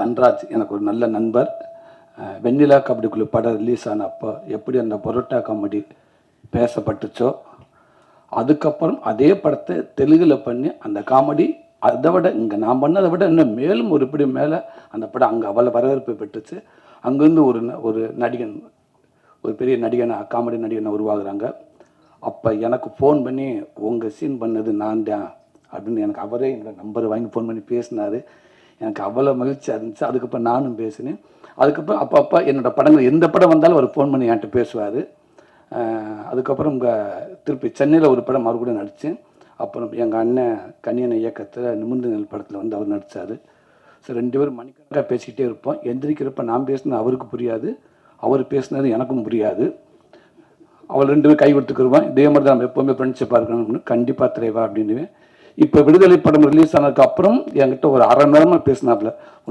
தன்ராஜ் எனக்கு ஒரு நல்ல நண்பர். வெண்ணிலா கபடிக்குழு படம் ரிலீஸ் ஆன அப்போ எப்படி அந்த பரோட்டா காமெடி பேசப்பட்டுச்சோ, அதுக்கப்புறம் அதே படத்தை தெலுங்கில் பண்ணி அந்த காமெடி அதை விட இங்கே நான் பண்ணதை விட இன்னும் மேலும் ஒரு படி மேலே அந்த படம் அங்கே அவ்வளோ வரவேற்பு பெற்றுச்சு. அங்கேருந்து ஒரு நடிகன், ஒரு பெரிய நடிகனை, காமெடி நடிகனை உருவாகுறாங்க. அப்போ எனக்கு ஃபோன் பண்ணி உங்கள் சீன் பண்ணது நான் தான் அப்படின்னு எனக்கு அவரே என்னோட நம்பர் வாங்கி ஃபோன் பண்ணி பேசினார். எனக்கு அவ்வளோ மகிழ்ச்சியாக இருந்துச்சு. அதுக்கப்புறம் நானும் பேசினேன். அதுக்கப்புறம் அப்பப்போ என்னோடய படங்கள் எந்த படம் வந்தாலும் அவர் ஃபோன் பண்ணி என்கிட்ட பேசுவார். அதுக்கப்புறம் இங்கே திருப்பி சென்னையில் ஒரு படம் அவர் கூட நடித்தேன். அப்புறம் எங்கள் அண்ணன் கனியன் இயக்கத்தில் நிமிர்ந்து நெல் படத்தில் வந்து அவர் நடித்தார். ஸோ 2 பேரும் மணிக்கணக்காக பேசிக்கிட்டே இருப்போம். எந்திரிக்கிறப்ப நான் பேசினது அவருக்கு புரியாது, அவர் பேசினது எனக்கும் புரியாது. அவள் 2 பேரும் கை கொடுத்துக்குருவான். இதே மாதிரி தான் நம்ம எப்போவுமே ஃப்ரெண்ட்ஷிப்பாக இருக்கணும்னு. கண்டிப்பாக தலைவா அப்படின்னுவேன். இப்போ விடுதலை படம் ரிலீஸ் ஆனதுக்கு அப்புறம் என்கிட்ட ஒரு 1/2 மணி நேரமாக பேசினாப்புல.